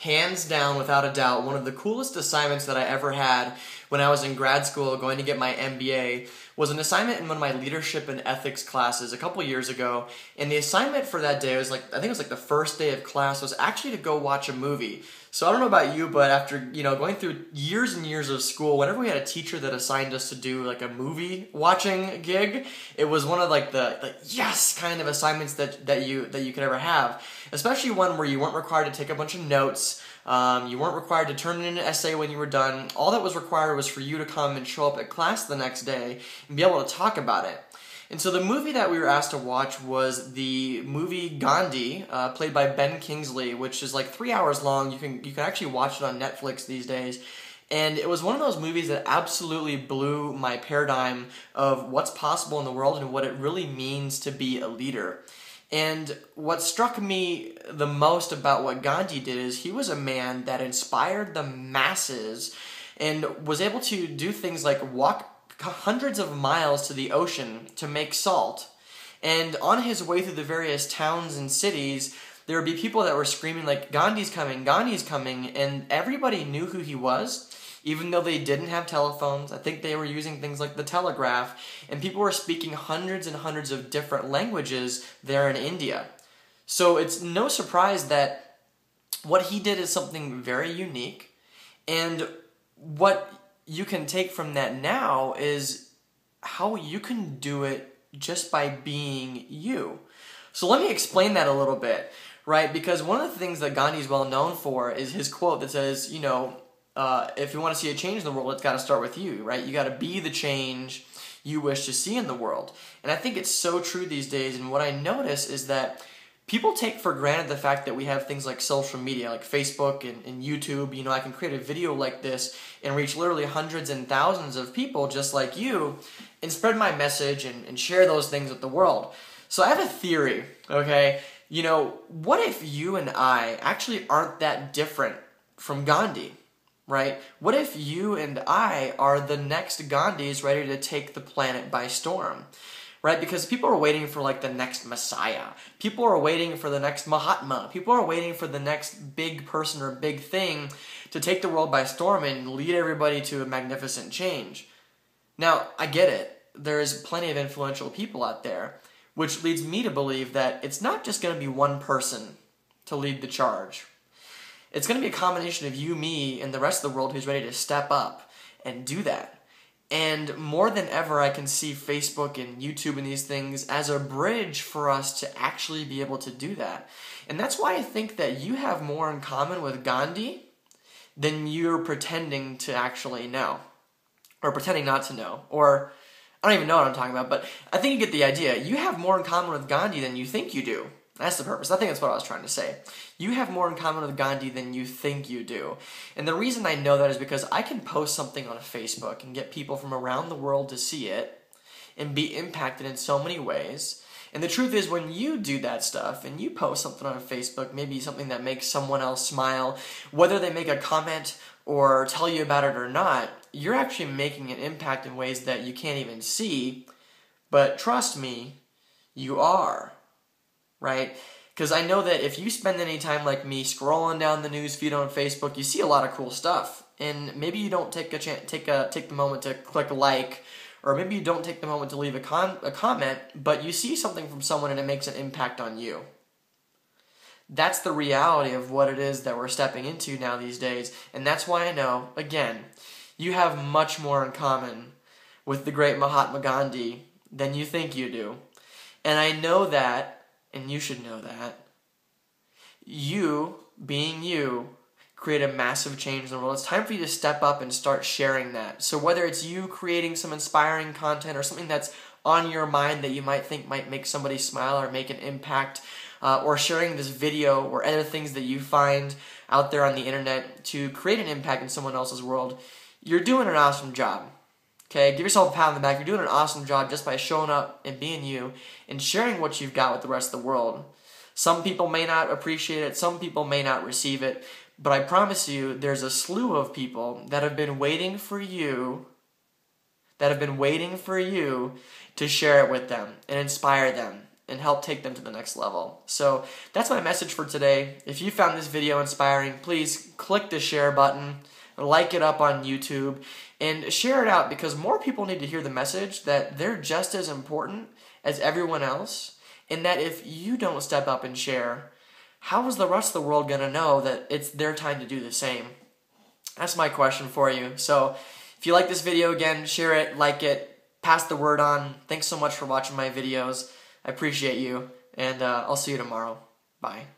Hands down, without a doubt, one of the coolest assignments that I ever had when I was in grad school going to get my MBA was an assignment in one of my leadership and ethics classes a couple years ago. And the assignment for that day was I think it was the first day of class, was actually to go watch a movie. So I don't know about you, but after going through years and years of school, whenever we had a teacher that assigned us to do a movie watching gig, it was one of the yes kind of assignments that you could ever have. Especially one where you weren't required to take a bunch of notes, you weren't required to turn in an essay when you were done. All that was required was for you to come and show up at class the next day and be able to talk about it. And so the movie that we were asked to watch was the movie Gandhi, played by Ben Kingsley, which is 3 hours long. You can actually watch it on Netflix these days. And it was one of those movies that absolutely blew my paradigm of what's possible in the world and what it really means to be a leader. And what struck me the most about what Gandhi did is he was a man that inspired the masses and was able to do things like walk hundreds of miles to the ocean to make salt. And on his way through the various towns and cities, there would be people that were screaming Gandhi's coming, Gandhi's coming, and everybody knew who he was, even though they didn't have telephones. I think they were using things like the telegraph, and people were speaking hundreds and hundreds of different languages there in India. So it's no surprise that what he did is something very unique, and what you can take from that now is how you can do it just by being you. So let me explain that a little bit, right? Because one of the things that Gandhi is well known for is his quote that says, if you want to see a change in the world, it's got to start with you, right? You got to be the change you wish to see in the world. And I think it's so true these days, and what I notice is that people take for granted the fact that we have things like social media, like Facebook and YouTube. I can create a video like this and reach literally hundreds and thousands of people just like you and spread my message and share those things with the world. So I have a theory, okay? What if you and I actually aren't that different from Gandhi, right? What if you and I are the next Gandhis ready to take the planet by storm? Right? Because people are waiting for the next Messiah. People are waiting for the next Mahatma. People are waiting for the next big person or big thing to take the world by storm and lead everybody to a magnificent change. Now, I get it. There's plenty of influential people out there, which leads me to believe that it's not just going to be one person to lead the charge. It's going to be a combination of you, me, and the rest of the world who's ready to step up and do that. And more than ever, I can see Facebook and YouTube and these things as a bridge for us to actually be able to do that. And that's why I think that you have more in common with Gandhi than you're pretending to actually know. Or pretending not to know. Or, I don't even know what I'm talking about, but I think you get the idea. You have more in common with Gandhi than you think you do. That's the purpose. I think that's what I was trying to say. You have more in common with Gandhi than you think you do. And the reason I know that is because I can post something on Facebook and get people from around the world to see it and be impacted in so many ways. And the truth is, when you do that stuff and you post something on Facebook, maybe something that makes someone else smile, whether they make a comment or tell you about it or not, you're actually making an impact in ways that you can't even see. But trust me, you are. Right? Because I know that if you spend any time like me scrolling down the news feed on Facebook, you see a lot of cool stuff. And maybe you don't take the moment to click a like, or maybe you don't take the moment to leave a comment, but you see something from someone and it makes an impact on you. That's the reality of what it is that we're stepping into now these days. And that's why I know, again, you have much more in common with the great Mahatma Gandhi than you think you do. And I know that, and you should know that, you, being you, create a massive change in the world. It's time for you to step up and start sharing that. So whether it's you creating some inspiring content or something that's on your mind that you might think might make somebody smile or make an impact, or sharing this video or other things that you find out there on the internet to create an impact in someone else's world, you're doing an awesome job. Okay, give yourself a pat on the back. You're doing an awesome job just by showing up and being you and sharing what you've got with the rest of the world. Some people may not appreciate it. Some people may not receive it. But I promise you, there's a slew of people that have been waiting for you, to share it with them and inspire them. and help take them to the next level. So that's my message for today. If you found this video inspiring, please click the share button, like it up on YouTube, and share it out, because more people need to hear the message that they're just as important as everyone else, and that if you don't step up and share, how is the rest of the world going to know that it's their time to do the same? That's my question for you. So if you like this video, again, share it, like it, pass the word on. Thanks so much for watching my videos. I appreciate you, and I'll see you tomorrow. Bye.